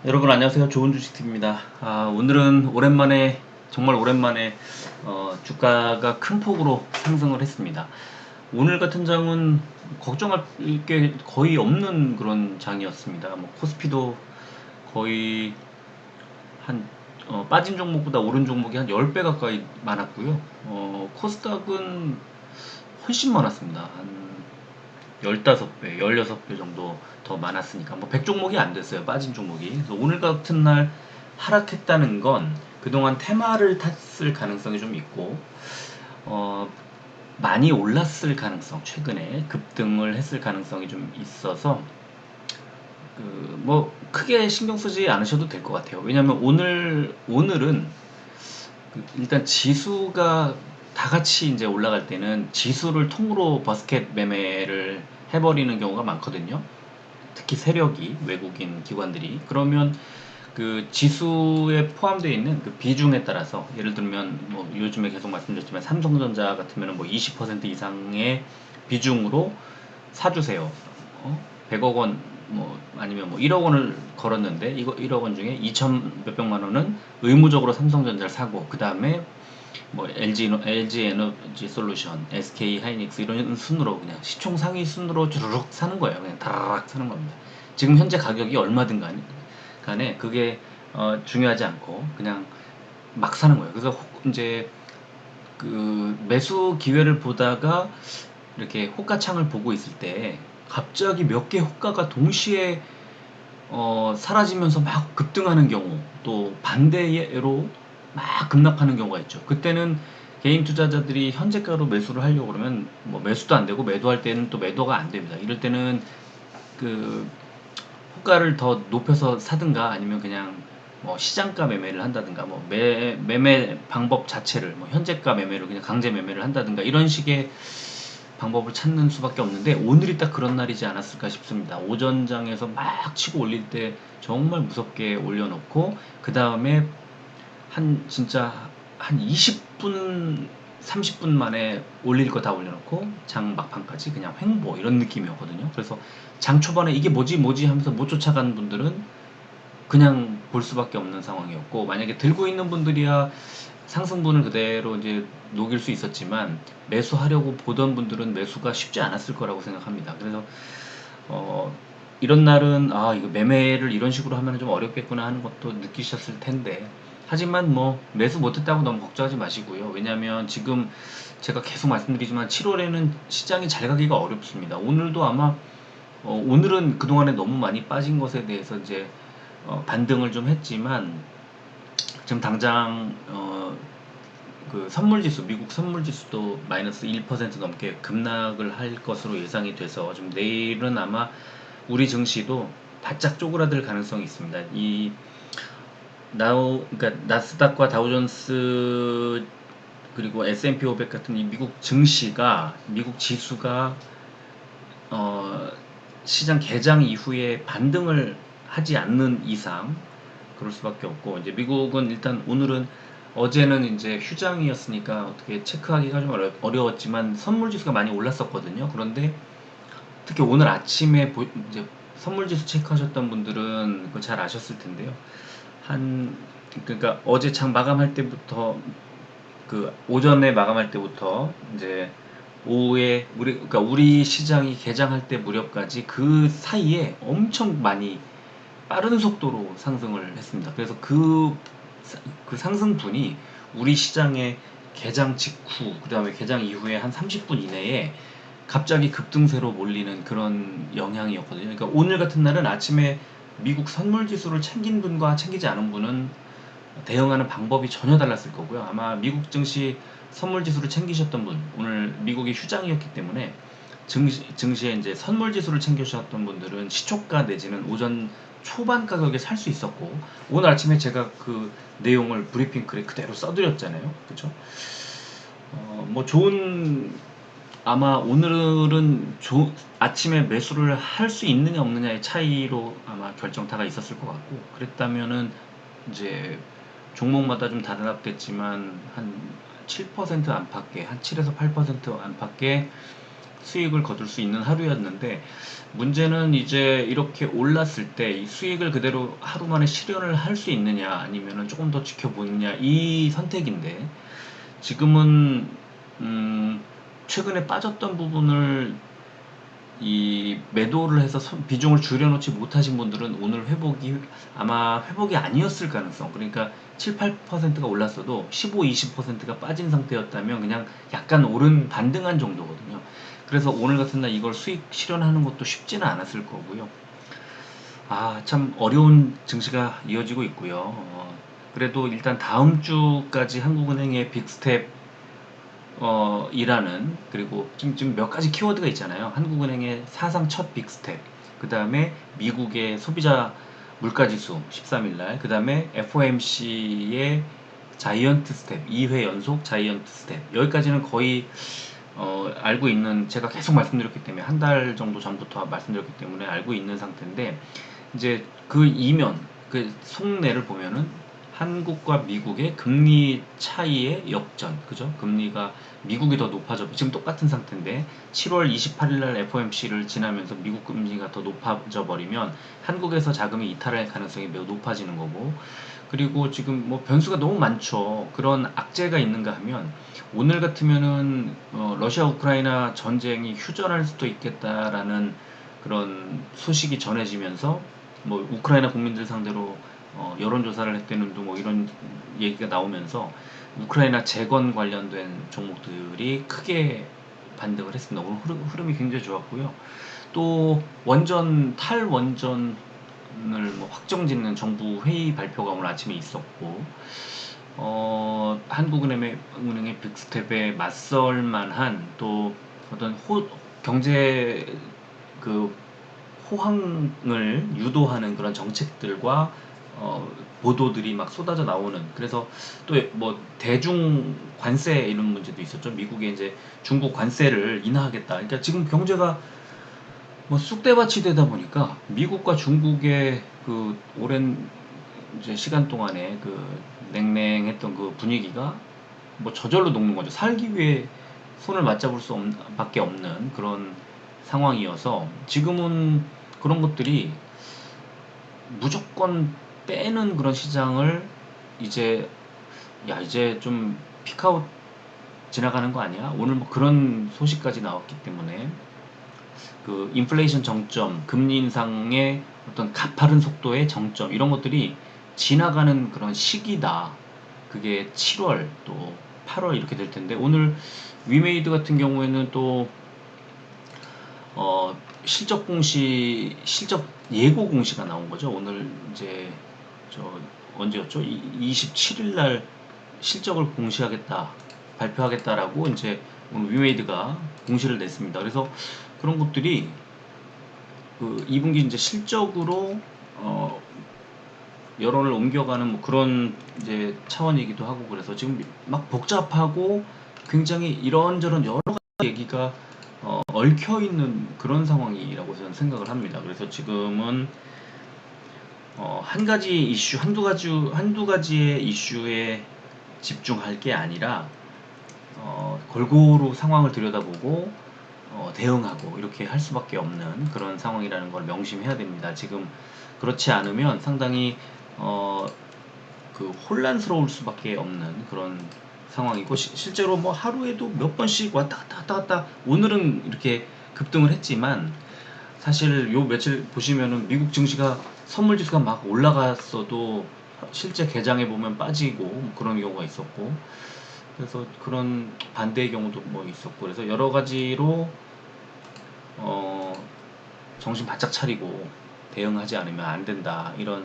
여러분 안녕하세요. 좋은 주식TV입니다. 오늘은 오랜만에 정말 오랜만에 주가가 큰 폭으로 상승을 했습니다. 오늘 같은 장은 걱정할 게 거의 없는 그런 장이었습니다. 뭐 코스피도 거의 한 빠진 종목보다 오른 종목이 한 10배 가까이 많았고요. 코스닥은 훨씬 많았습니다. 한 15배, 16배 정도 더 많았으니까 뭐 100종목이 안 됐어요. 빠진 종목이. 그래서 오늘 같은 날 하락했다는 건 그동안 테마를 탔을 가능성이 좀 있고 어, 많이 올랐을 가능성, 최근에 급등을 했을 가능성이 좀 있어서 뭐 크게 신경 쓰지 않으셔도 될 것 같아요. 왜냐하면 오늘은 일단 지수가 다 같이 이제 올라갈 때는 지수를 통으로 버스켓 매매를 해버리는 경우가 많거든요. 특히 세력이 외국인 기관들이 그러면 그 지수에 포함되어 있는 그 비중에 따라서 예를 들면 뭐 요즘에 계속 말씀드렸지만 삼성전자 같으면 뭐 20% 이상의 비중으로 사주세요. 100억 원, 뭐 아니면 뭐 1억 원을 걸었는데 이거 1억 원 중에 2천 몇백만 원은 의무적으로 삼성전자를 사고 그 다음에 뭐 LG 에너지 솔루션, SK 하이닉스 이런 순으로 그냥 시총 상위 순으로 주르륵 사는 거예요. 그냥 다라락 사는 겁니다. 지금 현재 가격이 얼마든 간에 그게 중요하지 않고 그냥 막 사는 거예요. 그래서 이제 그 매수 기회를 보다가 이렇게 호가창을 보고 있을 때 갑자기 몇 개 호가가 동시에 사라지면서 막 급등하는 경우 또 반대로 막 급락하는 경우가 있죠. 그때는 개인 투자자들이 현재가로 매수를 하려고 그러면 뭐 매수도 안 되고 매도할 때는 또 매도가 안 됩니다. 이럴 때는 그 호가를 더 높여서 사든가 아니면 그냥 뭐 시장가 매매를 한다든가 뭐 매매 방법 자체를 뭐 현재가 매매를 그냥 강제 매매를 한다든가 이런 식의 방법을 찾는 수밖에 없는데 오늘이 딱 그런 날이지 않았을까 싶습니다. 오전장에서 막 치고 올릴 때 정말 무섭게 올려놓고 그 다음에 한 진짜 한 20분 30분 만에 올릴 거 다 올려놓고 장 막판까지 그냥 횡보 이런 느낌이었거든요. 그래서 장 초반에 이게 뭐지 뭐지 하면서 못 쫓아가는 분들은 그냥 볼 수밖에 없는 상황이었고 만약에 들고 있는 분들이야 상승분을 그대로 이제 녹일 수 있었지만 매수하려고 보던 분들은 매수가 쉽지 않았을 거라고 생각합니다. 그래서 어, 이런 날은 이거 매매를 이런 식으로 하면 좀 어렵겠구나 하는 것도 느끼셨을 텐데 하지만 뭐 매수 못했다고 너무 걱정하지 마시고요. 왜냐하면 지금 제가 계속 말씀드리지만 7월에는 시장이 잘 가기가 어렵습니다. 오늘도 아마 오늘은 그동안에 너무 많이 빠진 것에 대해서 이제 반등을 좀 했지만 지금 당장 그 선물지수 미국 선물지수도 마이너스 1% 넘게 급락을 할 것으로 예상이 돼서 좀 내일은 아마 우리 증시도 바짝 쪼그라들 가능성이 있습니다. 이 그러니까 나스닥과 다우존스 그리고 S&P 500 같은 이 미국 증시가 미국 지수가 어, 시장 개장 이후에 반등을 하지 않는 이상 그럴 수밖에 없고 이제 미국은 일단 오늘은 어제는 이제 휴장이었으니까 어떻게 체크하기가 좀 어려웠지만 선물 지수가 많이 올랐었거든요. 그런데 특히 오늘 아침에 이제 선물 지수 체크하셨던 분들은 그거 잘 아셨을 텐데요. 한 그러니까 어제 장 마감할 때부터 그 오전에 마감할 때부터 이제 오후에 그러니까 우리 시장이 개장할 때 무렵까지 그 사이에 엄청 많이 빠른 속도로 상승을 했습니다. 그래서 그 상승분이 우리 시장의 개장 직후, 그 다음에 개장 이후에 한 30분 이내에 갑자기 급등세로 몰리는 그런 영향이었거든요. 그러니까 오늘 같은 날은 아침에 미국 선물 지수를 챙긴 분과 챙기지 않은 분은 대응하는 방법이 전혀 달랐을 거고요. 아마 미국 증시 선물 지수를 챙기셨던 분, 오늘 미국이 휴장이었기 때문에 증시에 이제 선물 지수를 챙겨주셨던 분들은 시초가 내지는 오전 초반 가격에 살 수 있었고 오늘 아침에 제가 그 내용을 브리핑 글에 그대로 써드렸잖아요. 그죠? 뭐 좋은 아마 오늘은 아침에 매수를 할 수 있느냐 없느냐의 차이로 아마 결정타가 있었을 것 같고 그랬다면은 이제 종목마다 좀 다르겠지만 한 7% 안팎의 한 7에서 8% 안팎의 수익을 거둘 수 있는 하루였는데, 문제는 이제 이렇게 올랐을 때 이 수익을 그대로 하루 만에 실현을 할 수 있느냐 아니면은 조금 더 지켜보느냐, 이 선택인데, 지금은 최근에 빠졌던 부분을 이 매도를 해서 비중을 줄여놓지 못하신 분들은 오늘 회복이 아마 회복이 아니었을 가능성, 그러니까 7, 8%가 올랐어도 15, 20%가 빠진 상태였다면 그냥 약간 오른 반등한 정도거든요. 그래서 오늘 같은 날 이걸 수익 실현하는 것도 쉽지는 않았을 거고요. 참 어려운 증시가 이어지고 있고요. 그래도 일단 다음 주까지 한국은행의 빅스텝 이라는, 그리고 지금 몇 가지 키워드가 있잖아요. 한국은행의 사상 첫 빅스텝, 그 다음에 미국의 소비자 물가지수 13일날, 그 다음에 FOMC의 자이언트 스텝 2회 연속 자이언트 스텝, 여기까지는 거의 알고 있는, 제가 계속 말씀드렸기 때문에 한 달 정도 전부터 말씀드렸기 때문에 알고 있는 상태인데, 이제 그 이면, 그 속내를 보면은 한국과 미국의 금리 차이의 역전, 그죠? 금리가 미국이 더 높아져, 지금 똑같은 상태인데 7월 28일 날 FOMC를 지나면서 미국 금리가 더 높아져 버리면 한국에서 자금이 이탈할 가능성이 매우 높아지는 거고, 그리고 지금 뭐 변수가 너무 많죠. 그런 악재가 있는가 하면, 오늘 같으면은 러시아 우크라이나 전쟁이 휴전할 수도 있겠다라는 그런 소식이 전해지면서, 뭐 우크라이나 국민들 상대로 여론조사를 했다는 둥, 뭐 이런 얘기가 나오면서 우크라이나 재건 관련된 종목들이 크게 반등을 했습니다. 오늘 흐름이 굉장히 좋았고요. 또 원전 탈원전을 뭐 확정짓는 정부 회의 발표가 오늘 아침에 있었고, 한국은행의 빅스텝에 맞설 만한 또 어떤 경제 그 호황을 유도하는 그런 정책들과 보도들이 막 쏟아져 나오는, 그래서 또 뭐 대중 관세 이런 문제도 있었죠. 미국이 이제 중국 관세를 인하하겠다. 그러니까 지금 경제가 뭐 쑥대밭이 되다 보니까 미국과 중국의 그 오랜 이제 시간 동안에 그 냉랭했던 그 분위기가 뭐 저절로 녹는 거죠. 살기 위해 손을 맞잡을 수 밖에 없는 그런 상황이어서, 지금은 그런 것들이 무조건 빼는 그런 시장을, 이제 이제 좀 피크아웃 지나가는 거 아니야? 오늘 뭐 그런 소식까지 나왔기 때문에, 그 인플레이션 정점, 금리 인상의 어떤 가파른 속도의 정점, 이런 것들이 지나가는 그런 시기다. 그게 7월 또 8월 이렇게 될 텐데, 오늘 위메이드 같은 경우에는 또 실적 예고 공시가 나온 거죠. 오늘 이제 언제였죠? 27일 날 실적을 공시하겠다, 발표하겠다라고 이제 오늘 위메이드가 공시를 냈습니다. 그래서 그런 것들이 그 2분기 이제 실적으로 여론을 옮겨가는 뭐 그런 이제 차원이기도 하고, 그래서 지금 막 복잡하고 굉장히 이런저런 여러 가지 얘기가 얽혀 있는 그런 상황이라고 저는 생각을 합니다. 그래서 지금은 한 가지 이슈, 한두 가지의 이슈에 집중할 게 아니라 골고루 상황을 들여다보고 대응하고 이렇게 할 수밖에 없는 그런 상황이라는 걸 명심해야 됩니다. 지금 그렇지 않으면 상당히 그 혼란스러울 수밖에 없는 그런 상황이고, 실제로 뭐 하루에도 몇 번씩 왔다 갔다 왔다 갔다, 오늘은 이렇게 급등을 했지만 사실 요 며칠 보시면은 미국 증시가 선물 지수가 막 올라갔어도 실제 개장해 보면 빠지고 뭐 그런 경우가 있었고, 그래서 그런 반대의 경우도 뭐 있었고, 그래서 여러 가지로 어, 정신 바짝 차리고 대응하지 않으면 안 된다, 이런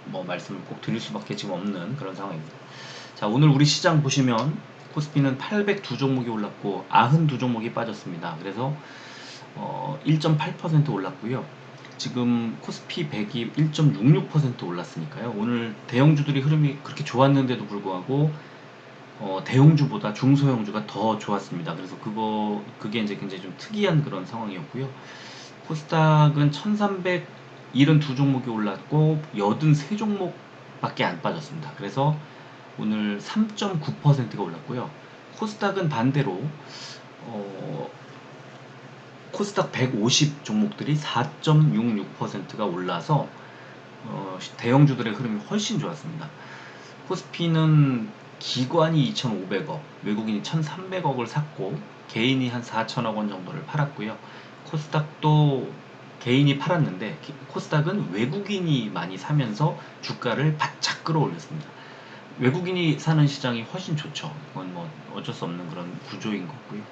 뭐 말씀을 꼭 드릴 수밖에 지금 없는 그런 상황입니다. 자, 오늘 우리 시장 보시면 코스피는 802 종목이 올랐고 92 종목이 빠졌습니다. 그래서 1.8% 올랐고요. 지금 코스피 100이 1.66% 올랐으니까요. 오늘 대형주들이 흐름이 그렇게 좋았는데도 불구하고 대형주보다 중소형주가 더 좋았습니다. 그래서 그게 이제 굉장히 좀 특이한 그런 상황이었고요. 코스닥은 1372 종목이 올랐고 83종목밖에 안 빠졌습니다. 그래서 오늘 3.9%가 올랐고요. 코스닥은 반대로 코스닥 150 종목들이 4.66%가 올라서 대형주들의 흐름이 훨씬 좋았습니다. 코스피는 기관이 2,500억, 외국인이 1,300억을 샀고 개인이 한 4천억 원 정도를 팔았고요. 코스닥도 개인이 팔았는데 코스닥은 외국인이 많이 사면서 주가를 바짝 끌어올렸습니다. 외국인이 사는 시장이 훨씬 좋죠. 그건 뭐 어쩔 수 없는 그런 구조인 거고요.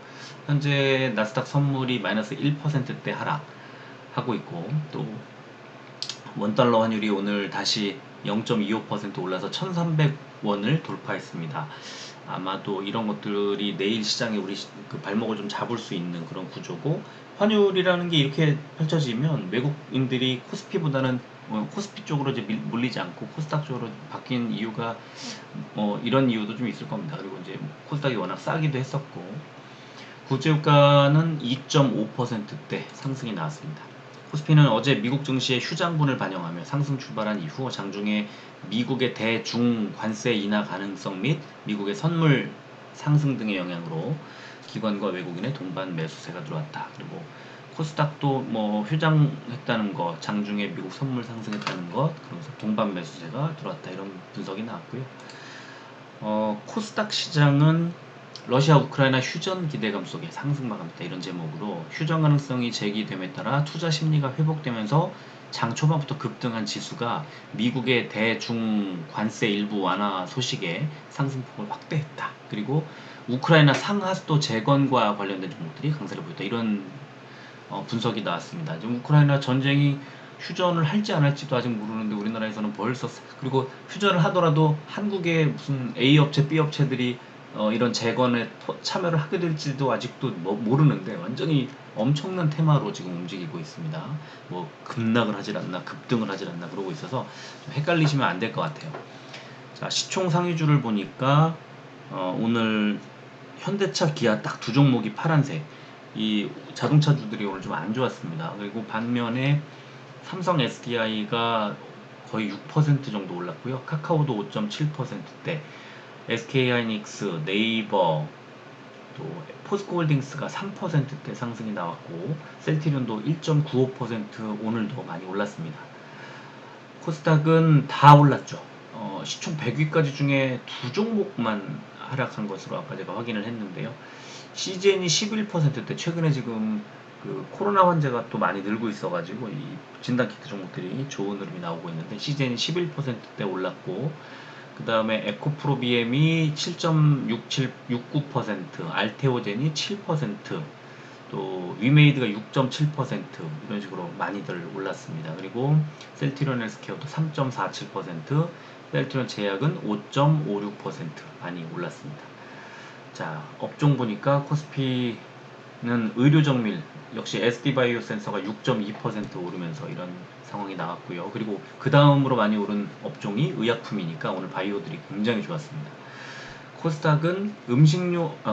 현재 나스닥 선물이 마이너스 1%대 하락하고 있고, 또 원달러 환율이 오늘 다시 0.25% 올라서 1,300원을 돌파했습니다. 아마도 이런 것들이 내일 시장에 우리 그 발목을 좀 잡을 수 있는 그런 구조고, 환율이라는 게 이렇게 펼쳐지면 외국인들이 코스피보다는 코스피 쪽으로 이제 몰리지 않고 코스닥 쪽으로 바뀐 이유가 이런 이유도 좀 있을 겁니다. 그리고 이제 코스닥이 워낙 싸기도 했었고, 국제유가는 2.5%대 상승이 나왔습니다. 코스피는 어제 미국 증시의 휴장분을 반영하며 상승 출발한 이후 장중에 미국의 대중 관세 인하 가능성 및 미국의 선물 상승 등의 영향으로 기관과 외국인의 동반 매수세가 들어왔다. 그리고 코스닥도 뭐 휴장했다는 거, 장중에 미국 선물 상승했다는 것, 그러면서 동반 매수세가 들어왔다, 이런 분석이 나왔고요. 코스닥 시장은 러시아 우크라이나 휴전 기대감 속에 상승 마감했다, 이런 제목으로 휴전 가능성이 제기됨에 따라 투자 심리가 회복되면서 장 초반부터 급등한 지수가 미국의 대중 관세 일부 완화 소식에 상승폭을 확대했다. 그리고 우크라이나 상하수도 재건과 관련된 종목들이 강세를 보였다, 이런 분석이 나왔습니다. 지금 우크라이나 전쟁이 휴전을 할지 안 할지도 아직 모르는데 우리나라에서는 벌써, 그리고 휴전을 하더라도 한국의 무슨 A 업체, B 업체들이 이런 재건에 참여를 하게 될지도 아직도 모르는데 완전히 엄청난 테마로 지금 움직이고 있습니다. 뭐 급락을 하질 않나 급등을 하질 않나 그러고 있어서 좀 헷갈리시면 안 될 것 같아요. 자, 시총 상위주를 보니까 오늘 현대차, 기아 딱 두 종목이 파란색, 이 자동차주들이 오늘 좀 안 좋았습니다. 그리고 반면에 삼성 SDI가 거의 6% 정도 올랐고요. 카카오도 5.7%대, SK하이닉스, 네이버, 또 포스코홀딩스가 3%대 상승이 나왔고, 셀트리온도 1.95% 오늘도 많이 올랐습니다. 코스닥은 다 올랐죠. 시총 100위까지 중에 두 종목만 하락한 것으로 아까 제가 확인을 했는데요. CGN이 11%대, 최근에 지금 그 코로나 환자가 또 많이 늘고 있어가지고 이 진단키트 종목들이 좋은 흐름이 나오고 있는데, CGN이 11%대 올랐고, 그 다음에 에코프로 BM이 7.69%, 알테오젠이 7%, 또 위메이드가 6.7%, 이런 식으로 많이들 올랐습니다. 그리고 셀트리온 헬스케어도 3.47%, 셀트리온 제약은 5.56% 많이 올랐습니다. 자, 업종 보니까 코스피는 의료정밀 역시 SD바이오 센서가 6.2% 오르면서 이런 상황이 나왔고요. 그리고 그 다음으로 많이 오른 업종이 의약품이니까 오늘 바이오들이 굉장히 좋았습니다. 코스닥은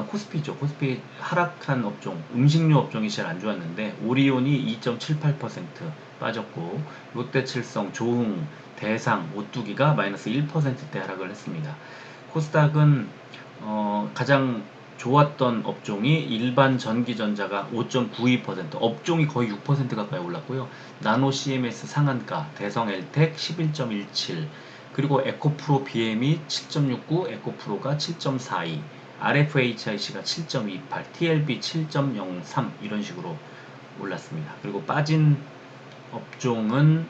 코스피죠. 코스피 하락한 업종, 음식료 업종이 제일 안 좋았는데 오리온이 2.78% 빠졌고, 롯데칠성, 조흥, 대상, 오뚜기가 마이너스 1%대 하락을 했습니다. 코스닥은 가장 좋았던 업종이 일반 전기전자가 5.92%, 업종이 거의 6% 가까이 올랐고요. 나노 CMS 상한가, 대성 엘텍 11.17, 그리고 에코프로 BM이 7.69, 에코프로가 7.42, RFHIC가 7.28, TLB 7.03, 이런 식으로 올랐습니다. 그리고 빠진 업종은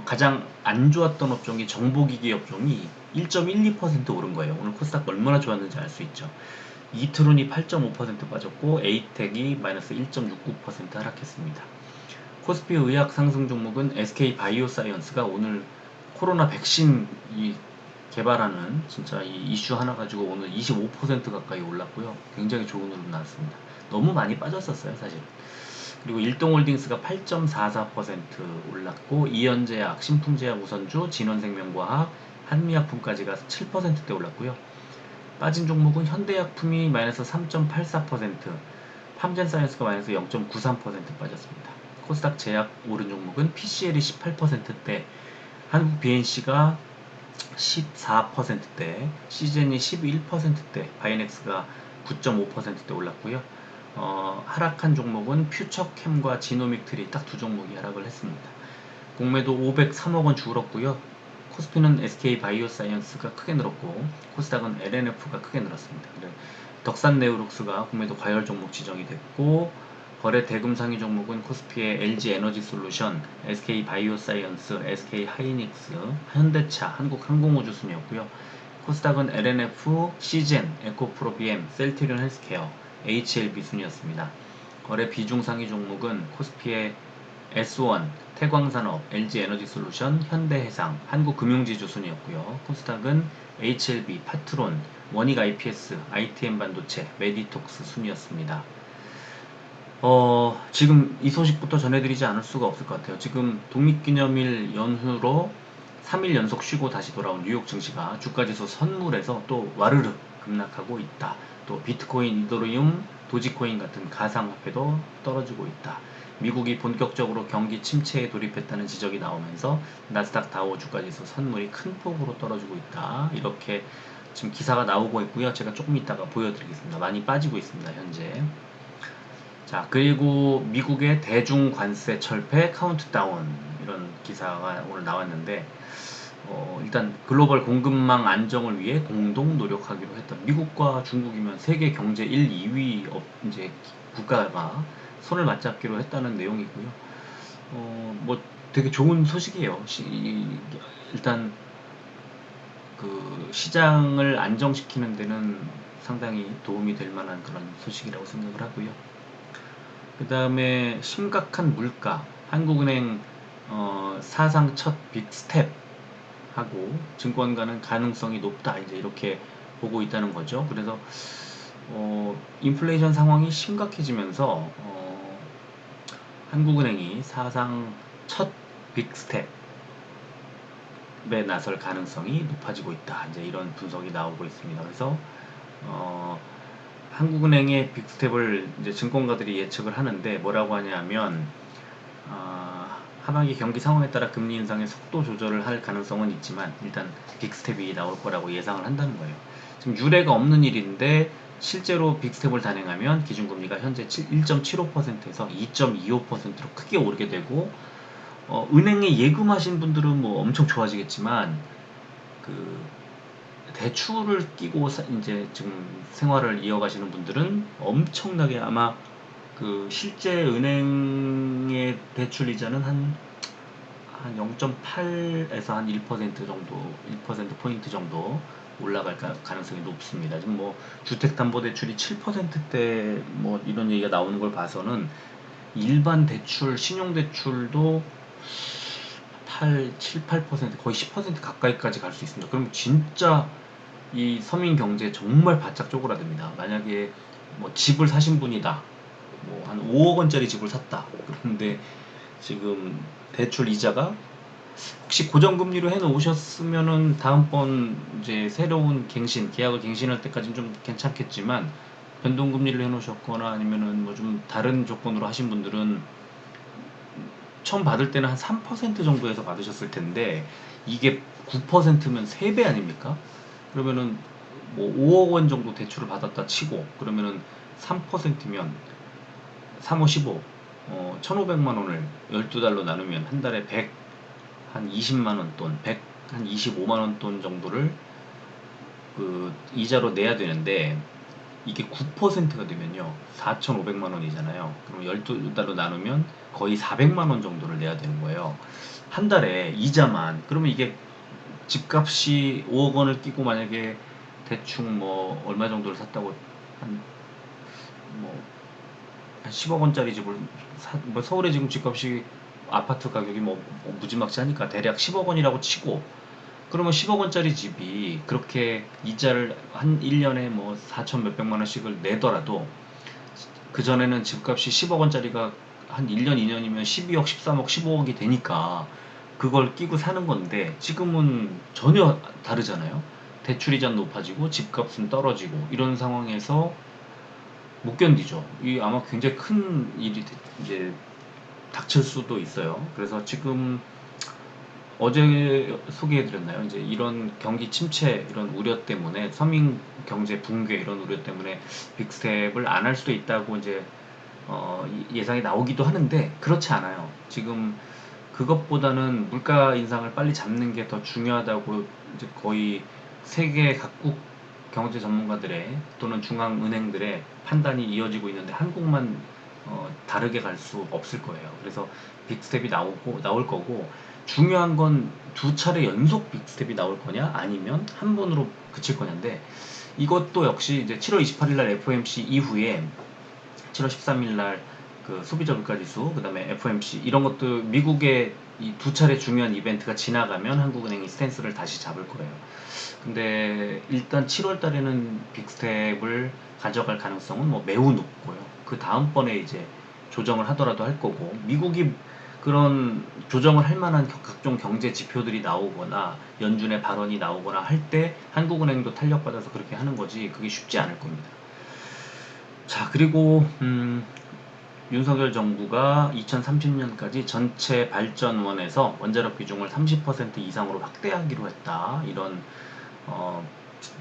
가장 안 좋았던 업종이 정보기기 업종이 1.12% 오른 거예요. 오늘 코스닥 얼마나 좋았는지 알 수 있죠. 이트론이 8.5% 빠졌고, 에이텍이 마이너스 1.69% 하락했습니다. 코스피 의학 상승 종목은 SK 바이오사이언스가 오늘 코로나 백신 개발하는 진짜 이 이슈 하나 가지고 오늘 25% 가까이 올랐고요. 굉장히 좋은 흐름 나왔습니다. 너무 많이 빠졌었어요, 사실. 그리고 일동홀딩스가 8.44% 올랐고, 이현제약, 신풍제약 우선주, 진원생명과학, 한미약품까지가 7%대 올랐고요. 빠진 종목은 현대약품이 마이너스 3.84%, 팜젠사이언스가 마이너스 0.93% 빠졌습니다. 코스닥 제약 오른 종목은 PCL이 18%대, 한국 BNC가 14%대, CGN이 11%대, 바이넥스가 9.5%대 올랐고요. 하락한 종목은 퓨처캠과 지노믹트리 딱 두 종목이 하락을 했습니다. 공매도 503억 원 줄었고요. 코스피는 SK 바이오사이언스가 크게 늘었고 코스닥은 LNF가 크게 늘었습니다. 덕산 네오룩스가 공매도 과열 종목 지정이 됐고 거래 대금 상위 종목은 코스피의 LG 에너지 솔루션, SK 바이오사이언스, SK 하이닉스, 현대차, 한국항공우주 순이었고요. 코스닥은 LNF, 시젠, 에코프로비엠, 셀트리온 헬스케어, HLB 순이었습니다. 거래 비중 상위 종목은 코스피의 S1, 태광산업, LG에너지솔루션, 현대해상, 한국금융지주 순이었고요. 코스닥은 HLB, 파트론, 원익 IPS, ITM반도체, 메디톡스 순이었습니다. 지금 이 소식부터 전해드리지 않을 수가 없을 것 같아요. 지금 독립기념일 연휴로 3일 연속 쉬고 다시 돌아온 뉴욕 증시가 주가지수 선물에서 또 와르르 급락하고 있다. 또 비트코인, 이더리움, 도지코인 같은 가상화폐도 떨어지고 있다. 미국이 본격적으로 경기 침체에 돌입했다는 지적이 나오면서 나스닥 다우 주가지수 선물이 큰 폭으로 떨어지고 있다. 이렇게 지금 기사가 나오고 있고요. 제가 조금 이따가 보여드리겠습니다. 많이 빠지고 있습니다. 현재. 자, 그리고 미국의 대중 관세 철폐 카운트다운 이런 기사가 오늘 나왔는데 일단 글로벌 공급망 안정을 위해 공동 노력하기로 했다. 미국과 중국이면 세계 경제 1, 2위 이제 국가가 손을 맞잡기로 했다는 내용이고요. 뭐 되게 좋은 소식이에요. 일단 그 시장을 안정시키는 데는 상당히 도움이 될 만한 그런 소식이라고 생각을 하고요. 그 다음에 심각한 물가, 한국은행 사상 첫 빅스텝 하고 증권가는 가능성이 높다 이제 이렇게 보고 있다는 거죠. 그래서 인플레이션 상황이 심각해지면서 한국은행이 사상 첫 빅스텝에 나설 가능성이 높아지고 있다. 이제 이런 분석이 나오고 있습니다. 그래서 한국은행의 빅스텝을 이제 증권가들이 예측을 하는데 뭐라고 하냐면 하반기 경기 상황에 따라 금리 인상의 속도 조절을 할 가능성은 있지만 일단 빅스텝이 나올 거라고 예상을 한다는 거예요. 지금 유례가 없는 일인데 실제로 빅스텝을 단행하면 기준금리가 현재 1.75%에서 2.25%로 크게 오르게 되고 은행에 예금하신 분들은 뭐 엄청 좋아지겠지만 그 대출을 끼고 이제 지금 생활을 이어가시는 분들은 엄청나게 아마 그 실제 은행의 대출 이자는 한 0.8에서 한 1% 정도, 1%포인트 정도 올라갈 가능성이 높습니다. 지금 뭐 주택담보대출이 7%대 뭐 이런 얘기가 나오는 걸 봐서는 일반 대출, 신용대출도 7, 8% 거의 10% 가까이까지 갈 수 있습니다. 그럼 진짜 이 서민 경제 정말 바짝 쪼그라듭니다. 만약에 뭐 집을 사신 분이다. 뭐 한 5억 원짜리 집을 샀다. 그런데 지금 대출 이자가 혹시 고정금리로 해 놓으셨으면은 다음번 이제 새로운 계약을 갱신할 때까지는 좀 괜찮겠지만 변동금리를 해 놓으셨거나 아니면은 뭐 좀 다른 조건으로 하신 분들은 처음 받을 때는 한 3% 정도에서 받으셨을 텐데 이게 9%면 3배 아닙니까? 그러면은 뭐 5억 원 정도 대출을 받았다 치고 그러면은 3%면 3, 5, 15 1,500만 원을 12달로 나누면 한 달에 100한 20만 원 돈, 100한 25만 원 돈 정도를 그 이자로 내야 되는데 이게 9%가 되면요 4,500만 원이잖아요. 그럼 12달로 나누면 거의 400만 원 정도를 내야 되는 거예요. 한 달에 이자만. 그러면 이게 집값이 5억 원을 끼고 만약에 대충 뭐 얼마 정도를 샀다고 한 뭐 한 10억 원짜리 집을 뭐 서울에 지금 집값이 아파트 가격이 뭐 무지막지하니까 대략 10억 원이라고 치고 그러면 10억 원짜리 집이 그렇게 이자를 한 1년에 뭐 4천 몇백만 원씩을 내더라도 그전에는 집값이 10억 원짜리가 한 1년, 2년이면 12억, 13억, 15억이 되니까 그걸 끼고 사는 건데 지금은 전혀 다르잖아요. 대출이자는 높아지고 집값은 떨어지고 이런 상황에서 못 견디죠. 이 아마 굉장히 큰 일이 이제 닥칠 수도 있어요. 그래서 지금 어제 소개해드렸나요? 이제 이런 경기 침체, 이런 우려 때문에 서민 경제 붕괴 이런 우려 때문에 빅스텝을 안 할 수도 있다고 이제 예상이 나오기도 하는데 그렇지 않아요. 지금 그것보다는 물가 인상을 빨리 잡는 게 더 중요하다고 이제 거의 세계 각국 경제 전문가들의 또는 중앙은행들의 판단이 이어지고 있는데 한국만 다르게 갈 수 없을 거예요. 그래서 빅스텝이 나올 거고 중요한 건 두 차례 연속 빅스텝이 나올 거냐 아니면 한 번으로 그칠 거냐인데 이것도 역시 이제 7월 28일 날 FOMC 이후에 7월 13일 날 그 소비자 물가지수, 그 다음에 FOMC 이런 것도 미국의 이 두 차례 중요한 이벤트가 지나가면 한국은행이 스탠스를 다시 잡을 거예요. 근데 일단 7월 달에는 빅스텝을 가져갈 가능성은 뭐 매우 높고요. 그 다음번에 이제 조정을 하더라도 할 거고 미국이 그런 조정을 할 만한 각종 경제 지표들이 나오거나 연준의 발언이 나오거나 할 때 한국은행도 탄력받아서 그렇게 하는 거지 그게 쉽지 않을 겁니다. 자, 그리고 윤석열 정부가 2030년까지 전체 발전원에서 원자력 비중을 30% 이상으로 확대하기로 했다. 이런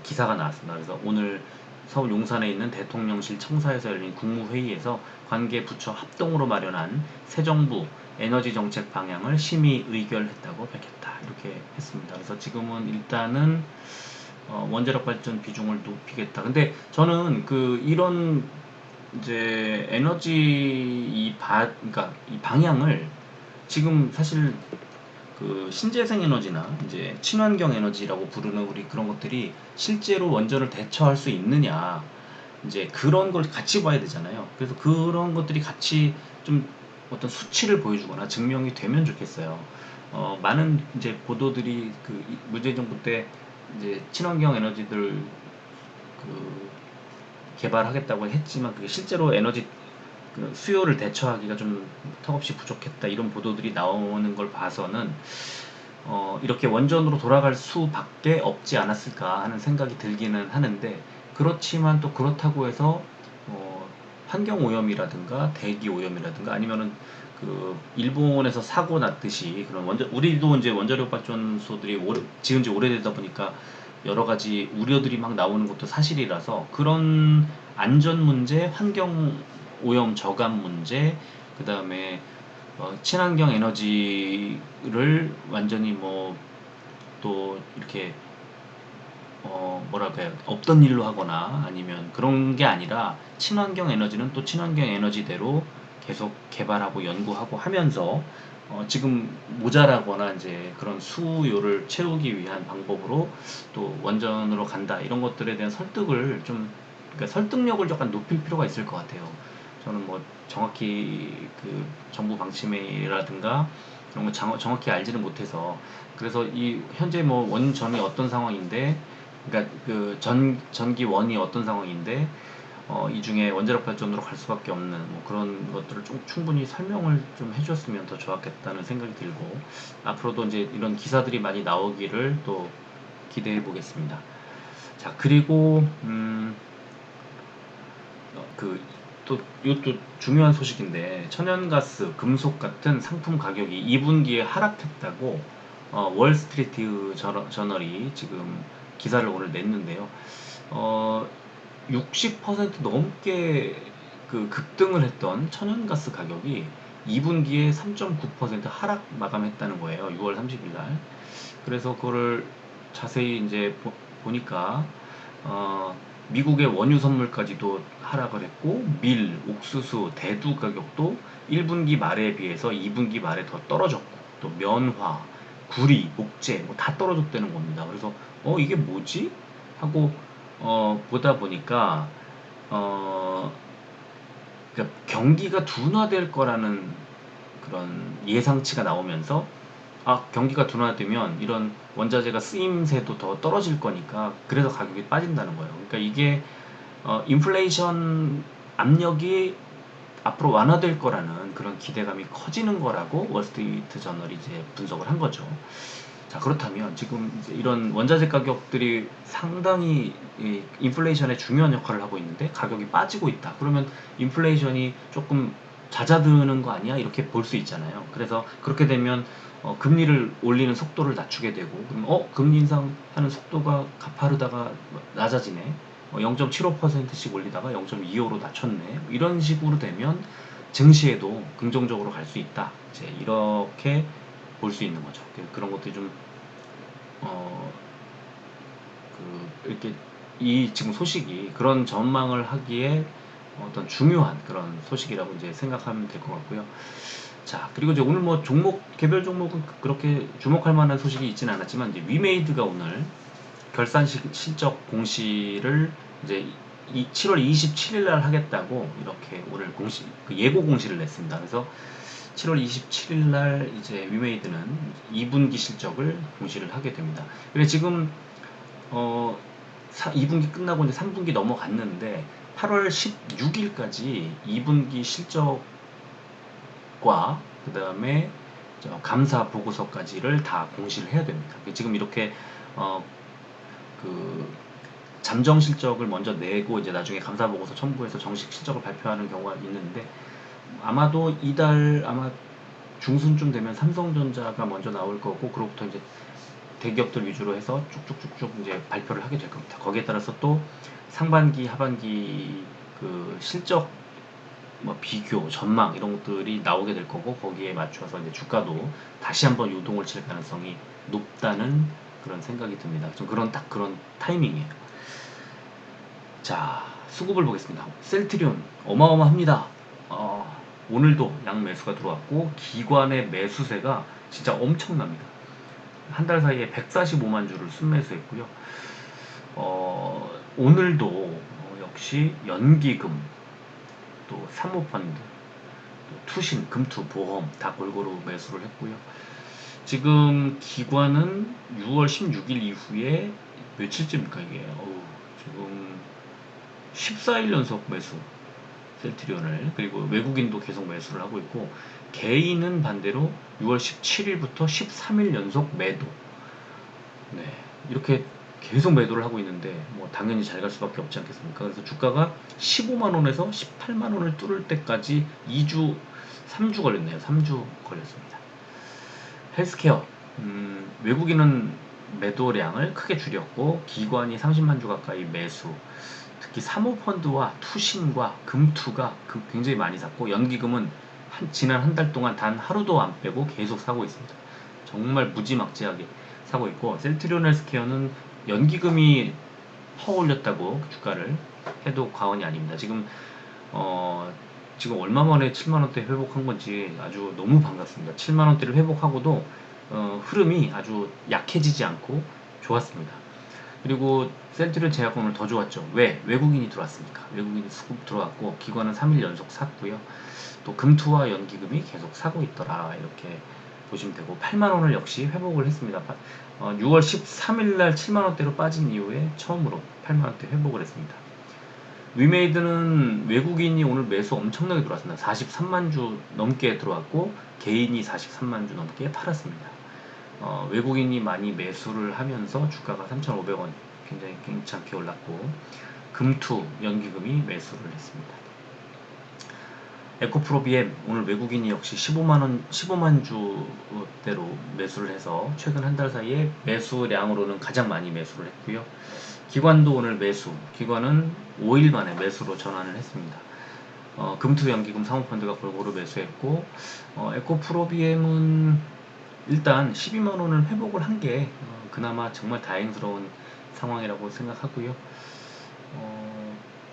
기사가 나왔습니다. 그래서 오늘 서울 용산에 있는 대통령실 청사에서 열린 국무회의에서 관계 부처 합동으로 마련한 새 정부 에너지 정책 방향을 심의 의결했다고 밝혔다. 이렇게 했습니다. 그래서 지금은 일단은 원자력 발전 비중을 높이겠다. 근데 저는 이런 이제 에너지 그러니까 이 방향을 지금 사실 그 신재생 에너지나 이제 친환경 에너지라고 부르는 우리 그런 것들이 실제로 원전을 대처할 수 있느냐 이제 그런 걸 같이 봐야 되잖아요. 그래서 그런 것들이 같이 좀 어떤 수치를 보여주거나 증명이 되면 좋겠어요. 많은 이제 보도들이 문재인 정부 때 이제 친환경 에너지들 그 개발하겠다고 했지만 그게 실제로 에너지 수요를 대처하기가 좀 턱없이 부족했다 이런 보도들이 나오는 걸 봐서는 이렇게 원전으로 돌아갈 수밖에 없지 않았을까 하는 생각이 들기는 하는데 그렇지만 또 그렇다고 해서 환경 오염이라든가 대기 오염이라든가 아니면은 일본에서 사고 났듯이 그런 우리도 이제 원자력 발전소들이 지은 지 오래되다 보니까 여러 가지 우려들이 막 나오는 것도 사실이라서 그런 안전 문제, 환경 오염 저감 문제, 그 다음에 친환경 에너지를 완전히 뭐 또 이렇게 뭐랄까요 없던 일로 하거나 아니면 그런 게 아니라 친환경 에너지는 또 친환경 에너지대로 계속 개발하고 연구하고 하면서 지금 모자라거나 이제 그런 수요를 채우기 위한 방법으로 또 원전으로 간다 이런 것들에 대한 설득을 좀 그러니까 설득력을 약간 높일 필요가 있을 것 같아요. 저는 뭐 정확히 정부 방침이라든가 그런 거 정확히 알지는 못해서 그래서 이 현재 뭐 원전이 어떤 상황인데 그러니까 전기 원이 어떤 상황인데 이 중에 원자력 발전으로 갈 수밖에 없는 뭐 그런 것들을 좀 충분히 설명을 좀 해줬으면 더 좋았겠다는 생각이 들고 앞으로도 이제 이런 기사들이 많이 나오기를 또 기대해 보겠습니다. 자, 그리고 또 이것도 중요한 소식인데 천연가스, 금속 같은 상품 가격이 2분기에 하락했다고 월스트리트 저널이 지금 기사를 오늘 냈는데요. 60% 넘게 급등을 했던 천연가스 가격이 2분기에 3.9% 하락 마감했다는 거예요. 6월 30일 날. 그래서 그거를 자세히 이제 보니까 미국의 원유 선물까지도 하락을 했고 밀, 옥수수, 대두 가격도 1분기 말에 비해서 2분기 말에 더 떨어졌고 또 면화, 구리, 목재 뭐 다 떨어졌다는 겁니다. 그래서 이게 뭐지? 하고 보다 보니까 어, 그러니까 경기가 둔화될 거라는 그런 예상치가 나오면서 경기가 둔화되면 이런 원자재가 쓰임새도 더 떨어질 거니까 그래서 가격이 빠진다는 거예요. 그러니까 이게 인플레이션 압력이 앞으로 완화될 거라는 그런 기대감이 커지는 거라고 월스트리트 저널이 이제 분석을 한 거죠. 자, 그렇다면 지금 이제 이런 원자재 가격들이 상당히 인플레이션에 중요한 역할을 하고 있는데 가격이 빠지고 있다. 그러면 인플레이션이 조금 잦아드는 거 아니야? 이렇게 볼 수 있잖아요. 그래서 그렇게 되면 금리를 올리는 속도를 낮추게 되고, 그럼 금리 인상하는 속도가 가파르다가 낮아지네. 0.75%씩 올리다가 0.25로 낮췄네. 이런 식으로 되면 증시에도 긍정적으로 갈 수 있다. 이제 이렇게 볼 수 있는 거죠. 그런 것들이 좀 어, 이렇게 이 지금 소식이 그런 전망을 하기에 어떤 중요한 그런 소식이라고 이제 생각하면 될 것 같고요. 자, 그리고 이제 오늘 뭐 개별 종목은 그렇게 주목할 만한 소식이 있지는 않았지만, 이제 위메이드가 오늘 결산 실적 공시를 이제 7월 27일 날 하겠다고 이렇게 오늘 예고 공시를 냈습니다. 그래서 7월 27일 날 이제 위메이드는 2분기 실적을 공시를 하게 됩니다. 그래 지금 2분기 끝나고 이제 3분기 넘어갔는데 8월 16일까지 2분기 실적과 그 다음에 감사 보고서까지를 다 공시를 해야 됩니다. 지금 이렇게 그 잠정 실적을 먼저 내고 이제 나중에 감사 보고서 첨부해서 정식 실적을 발표하는 경우가 있는데, 아마도 이달 아마 중순쯤 되면 삼성전자가 먼저 나올 거고, 그로부터 이제 대기업들 위주로 해서 쭉쭉쭉쭉 이제 발표를 하게 될 겁니다. 거기에 따라서 또 상반기, 하반기 그 실적 비교, 전망 이런 것들이 나오게 될 거고, 거기에 맞춰서 이제 주가도 다시 한번 요동을 칠 가능성이 높다는 그런 생각이 듭니다. 좀 딱 그런 타이밍이에요. 자, 수급을 보겠습니다. 셀트리온 어마어마합니다. 오늘도 양매수가 들어왔고, 기관의 매수세가 진짜 엄청납니다. 한 달 사이에 145만 주를 순매수했고요. 오늘도 역시 연기금, 또 사모펀드, 또 투신, 금투, 보험 다 골고루 매수를 했고요. 지금 기관은 6월 16일 이후에 며칠째입니까 이게? 지금 14일 연속 매수, 셀트리온을. 그리고 외국인도 계속 매수를 하고 있고, 개인은 반대로 6월 17일부터 13일 연속 매도. 네, 이렇게 계속 매도를 하고 있는데 뭐 당연히 잘 갈 수밖에 없지 않겠습니까? 그래서 주가가 15만 원에서 18만 원을 뚫을 때까지 3주 걸렸네요. 3주 걸렸습니다. 헬스케어, 외국인은 매도량을 크게 줄였고, 기관이 30만 주 가까이 매수. 특히 사모펀드와 투신과 금투가 굉장히 많이 샀고, 연기금은 지난 한 달 동안 단 하루도 안 빼고 계속 사고 있습니다. 정말 무지막지하게 사고 있고, 셀트리온 헬스케어는 연기금이 퍼올렸다고 주가를 해도 과언이 아닙니다. 지금 얼마 만에 7만원대 회복한 건지 아주 너무 반갑습니다. 7만원대를 회복하고도 흐름이 아주 약해지지 않고 좋았습니다. 그리고 셀트리온 제약은 오늘 더 좋았죠. 왜? 외국인이 들어왔으니까. 외국인이 수급 들어왔고, 기관은 3일 연속 샀고요. 또 금투와 연기금이 계속 사고 있더라, 이렇게 보시면 되고, 8만원을 역시 회복을 했습니다. 6월 13일날 7만원대로 빠진 이후에 처음으로 8만원대 회복을 했습니다. 위메이드는 외국인이 오늘 매수 엄청나게 들어왔습니다. 43만 주 넘게 들어왔고, 개인이 43만 주 넘게 팔았습니다. 외국인이 많이 매수를 하면서 주가가 3,500원 굉장히 괜찮게 올랐고, 금투, 연기금이 매수를 했습니다. 에코프로 BM 오늘 외국인이 역시 15만 주대로 매수를 해서 최근 한 달 사이에 매수량으로는 가장 많이 매수를 했고요. 기관도 오늘 매수, 기관은 5일 만에 매수로 전환을 했습니다. 금투, 연기금, 사모펀드가 골고루 매수했고, 에코프로 BM은 일단 12만 원을 회복을 한 게 그나마 정말 다행스러운 상황이라고 생각하고요.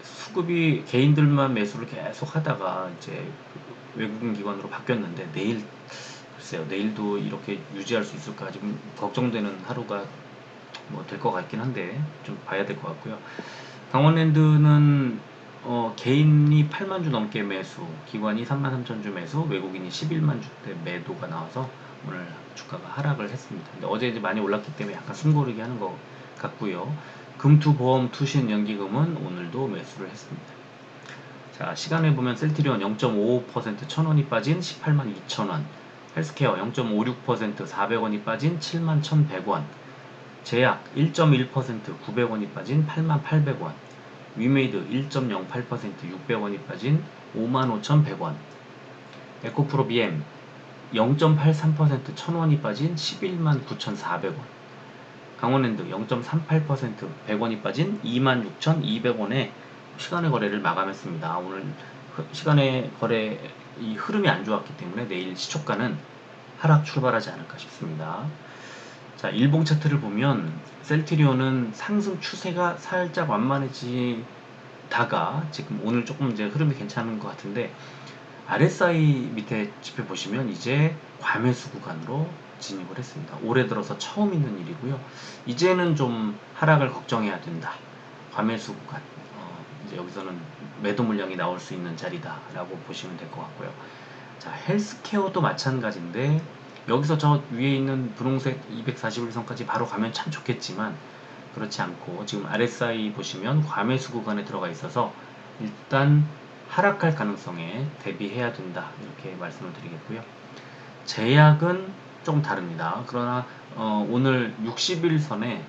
수급이 개인들만 매수를 계속 하다가 이제 외국인 기관으로 바뀌었는데, 글쎄요, 내일도 이렇게 유지할 수 있을까 지금 걱정되는 하루가 뭐 될 것 같긴 한데 좀 봐야 될 것 같고요. 강원랜드는 개인이 8만 주 넘게 매수, 기관이 3만 3천 주 매수, 외국인이 11만 주대 매도가 나와서 오늘 주가가 하락을 했습니다. 근데 어제 이제 많이 올랐기 때문에 약간 숨고르기 하는 것 같고요. 금투, 보험, 투신, 연기금은 오늘도 매수를 했습니다. 자, 시간에 보면 셀트리온 0.55% 1,000원이 빠진 18만 2천원, 헬스케어 0.56% 400원이 빠진 7만 1,100원, 제약 1.1% 900원이 빠진 8만 800원, 위메이드 1.08% 600원이 빠진 55,100원, 에코프로 BM 0.83% 1000원이 빠진 11만 9,400원. 강원랜드 0.38% 100원이 빠진 26,200원에 시간의 거래를 마감했습니다. 오늘 시간의 거래 이 흐름이 안 좋았기 때문에 내일 시초가는 하락 출발하지 않을까 싶습니다. 자, 일봉 차트를 보면 셀트리온은 상승 추세가 살짝 완만해지다가 지금 오늘 조금 이제 흐름이 괜찮은 것 같은데 RSI 밑에 지표 보시면 이제 과매수 구간으로 진입을 했습니다. 올해 들어서 처음 있는 일이고요. 이제는 좀 하락을 걱정해야 된다. 과매수 구간. 이제 여기서는 매도 물량이 나올 수 있는 자리다라고 보시면 될 것 같고요. 자, 헬스케어도 마찬가지인데 여기서 저 위에 있는 분홍색 241선까지 바로 가면 참 좋겠지만 그렇지 않고 지금 RSI 보시면 과매수 구간에 들어가 있어서 일단 하락할 가능성에 대비해야 된다 이렇게 말씀을 드리겠고요. 제약은 조금 다릅니다. 그러나 오늘 60일선에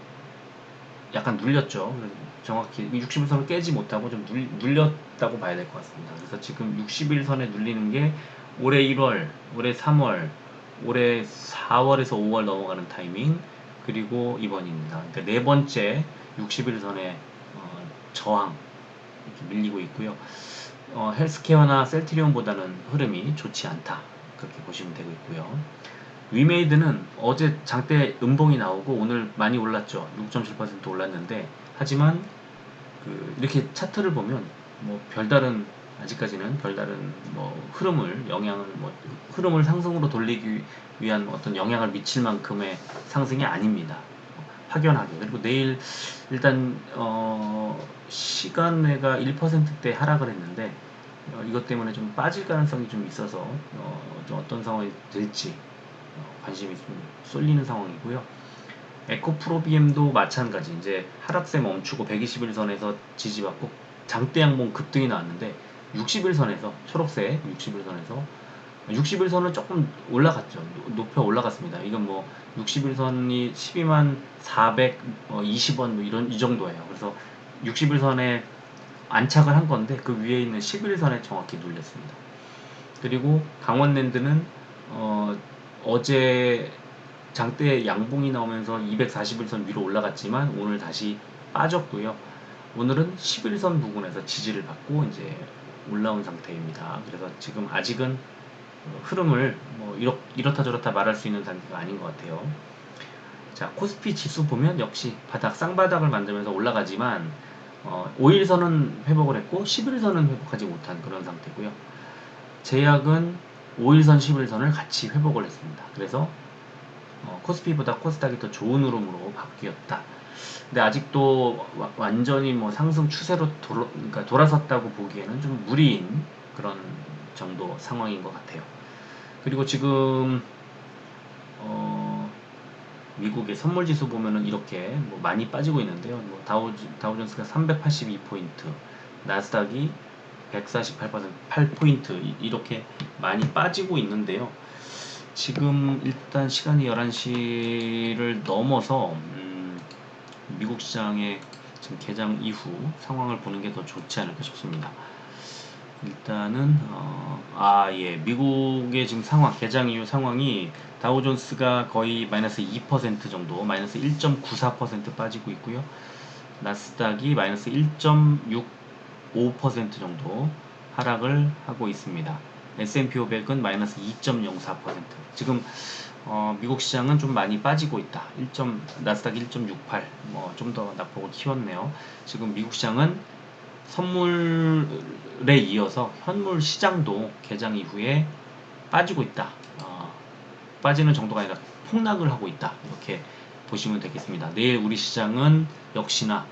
약간 눌렸죠. 정확히 60일선을 깨지 못하고 좀 눌렸다고 봐야 될 것 같습니다. 그래서 지금 60일선에 눌리는 게 올해 1월, 올해 3월, 올해 4월에서 5월 넘어가는 타이밍 그리고 이번입니다. 그러니까 네 번째 60일선의 저항 이렇게 밀리고 있고요. 헬스케어나 셀트리온보다는 흐름이 좋지 않다 그렇게 보시면 되고 있고요. 위메이드는 어제 장대 음봉이 나오고 오늘 많이 올랐죠. 6.7% 올랐는데 하지만 이렇게 차트를 보면 뭐 별다른 아직까지는 별다른 뭐 흐름을 상승으로 돌리기 위한 어떤 영향을 미칠 만큼의 상승이 아닙니다. 확연하게. 그리고 내일 일단 시간내가 1%대 하락을 했는데 이것 때문에 좀 빠질 가능성이 좀 있어서 좀 어떤 상황이 될지 관심이 좀 쏠리는 상황이고요. 에코프로비엠도 마찬가지 이제 하락세 멈추고 121선에서 지지받고 장대 양봉 급등이 나왔는데 60일선에서 초록색 60일선은 조금 올라갔죠. 높여 올라갔습니다. 이건 뭐 60일선이 12만 420원 뭐 이 정도예요. 그래서 60일선에 안착을 한 건데 그 위에 있는 11일선에 정확히 눌렸습니다. 그리고 강원랜드는 어제 장대 양봉이 나오면서 241선 위로 올라갔지만 오늘 다시 빠졌고요. 오늘은 11선 부근에서 지지를 받고 이제 올라온 상태입니다. 그래서 지금 아직은 흐름을 뭐 이렇다 저렇다 말할 수 있는 단계가 아닌 것 같아요. 자, 코스피 지수 보면 역시 쌍바닥을 만들면서 올라가지만 5일선은 회복을 했고 11일선은 회복하지 못한 그런 상태고요. 제약은 5일선, 11일선을 같이 회복을 했습니다. 그래서 코스피보다 코스닥이 더 좋은 흐름으로 바뀌었다. 근데 아직도 완전히 뭐 상승 추세로 그러니까 돌아섰다고 보기에는 좀 무리인 그런 정도 상황인 것 같아요. 그리고 지금 미국의 선물 지수 보면은 이렇게 뭐 많이 빠지고 있는데요. 뭐 다우존스가 382포인트, 나스닥이 148포인트 이렇게 많이 빠지고 있는데요. 지금 일단 시간이 11시를 넘어서 미국 시장의 지금 개장 이후 상황을 보는 게 더 좋지 않을까 싶습니다. 일단은 미국의 지금 개장 이후 상황이 다우존스가 거의 마이너스 2% 정도, 마이너스 1.94% 빠지고 있고요. 나스닥이 마이너스 1.65% 정도 하락을 하고 있습니다. S&P 500은 마이너스 2.04%. 지금 미국 시장은 좀 많이 빠지고 있다. 나스닥 1.68, 뭐 좀 더 낙폭을 키웠네요. 지금 미국 시장은 선물에 이어서 현물 시장도 개장 이후에 빠지고 있다. 빠지는 정도가 아니라 폭락을 하고 있다. 이렇게 보시면 되겠습니다. 내일 우리 시장은 역시나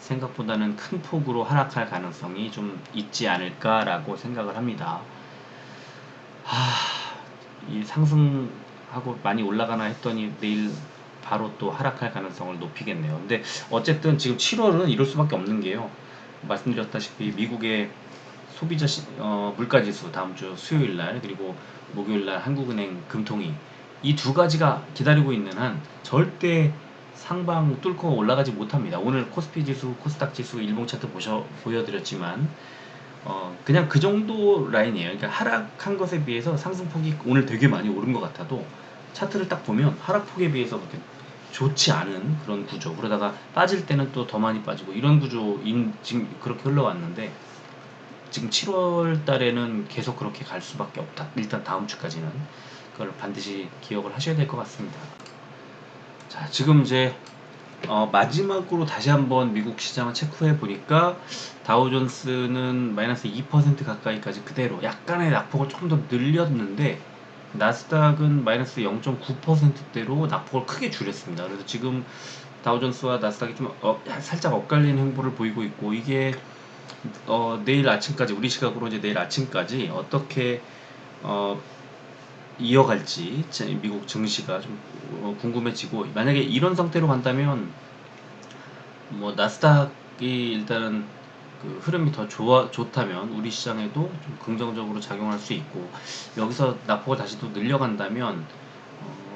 생각보다는 큰 폭으로 하락할 가능성이 좀 있지 않을까라고 생각을 합니다. 이 상승하고 많이 올라가나 했더니 내일 바로 또 하락할 가능성을 높이겠네요. 근데 어쨌든 지금 7월은 이럴 수밖에 없는 게요. 말씀드렸다시피 미국의 소비자 물가지수 다음 주 수요일날 그리고 목요일날 한국은행 금통위 이 두 가지가 기다리고 있는 한 절대 상방 뚫고 올라가지 못합니다. 오늘 코스피 지수, 코스닥 지수 일봉 차트 보여드렸지만 그냥 그 정도 라인이에요. 그러니까 하락한 것에 비해서 상승폭이 오늘 되게 많이 오른 것 같아도 차트를 딱 보면 하락폭에 비해서 그렇게 좋지 않은 그런 구조. 그러다가 빠질 때는 또 더 많이 빠지고 이런 구조인 지금 그렇게 흘러왔는데 지금 7월 달에는 계속 그렇게 갈 수밖에 없다. 일단 다음 주까지는 그걸 반드시 기억을 하셔야 될 것 같습니다. 자, 지금 이제 마지막으로 다시 한번 미국 시장을 체크해 보니까 다우존스는 마이너스 2% 가까이까지 그대로 약간의 낙폭을 조금 더 늘렸는데 나스닥은 마이너스 0.9%대로 낙폭을 크게 줄였습니다. 그래서 지금 다우존스와 나스닥이 좀 살짝 엇갈리는 행보를 보이고 있고 이게 내일 아침까지 우리 시각으로 이제 내일 아침까지 어떻게 어, 이어갈지 미국 증시가 좀 궁금해지고 만약에 이런 상태로 간다면 뭐 나스닥이 일단은 그 흐름이 더 좋다면 우리 시장에도 좀 긍정적으로 작용할 수 있고 여기서 낙폭을 다시 또 늘려간다면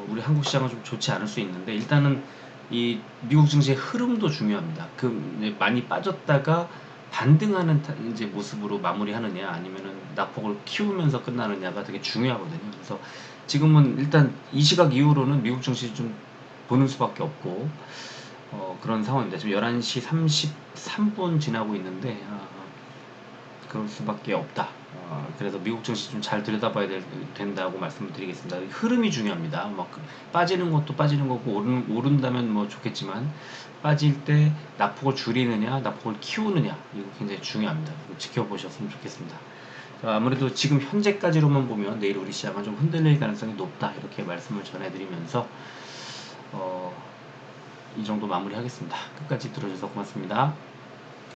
우리 한국 시장은 좀 좋지 않을 수 있는데 일단은 이 미국 증시의 흐름도 중요합니다. 그 이제 많이 빠졌다가 반등하는 이제 모습으로 마무리하느냐 아니면은 낙폭을 키우면서 끝나느냐가 되게 중요하거든요. 그래서 지금은 일단 이 시각 이후로는 미국 증시 좀 보는 수밖에 없고 그런 상황입니다. 지금 11시 33분 지나고 있는데 그럴 수밖에 없다. 그래서 미국 증시 좀 잘 들여다봐야 된다고 말씀을 드리겠습니다. 흐름이 중요합니다. 막 빠지는 것도 빠지는 거고 오른다면 뭐 좋겠지만 빠질 때 낙폭을 줄이느냐 낙폭을 키우느냐 이거 굉장히 중요합니다. 지켜보셨으면 좋겠습니다. 아무래도 지금 현재까지로만 보면 내일 우리 시장은 좀 흔들릴 가능성이 높다 이렇게 말씀을 전해드리면서 이 정도 마무리하겠습니다. 끝까지 들어주셔서 고맙습니다.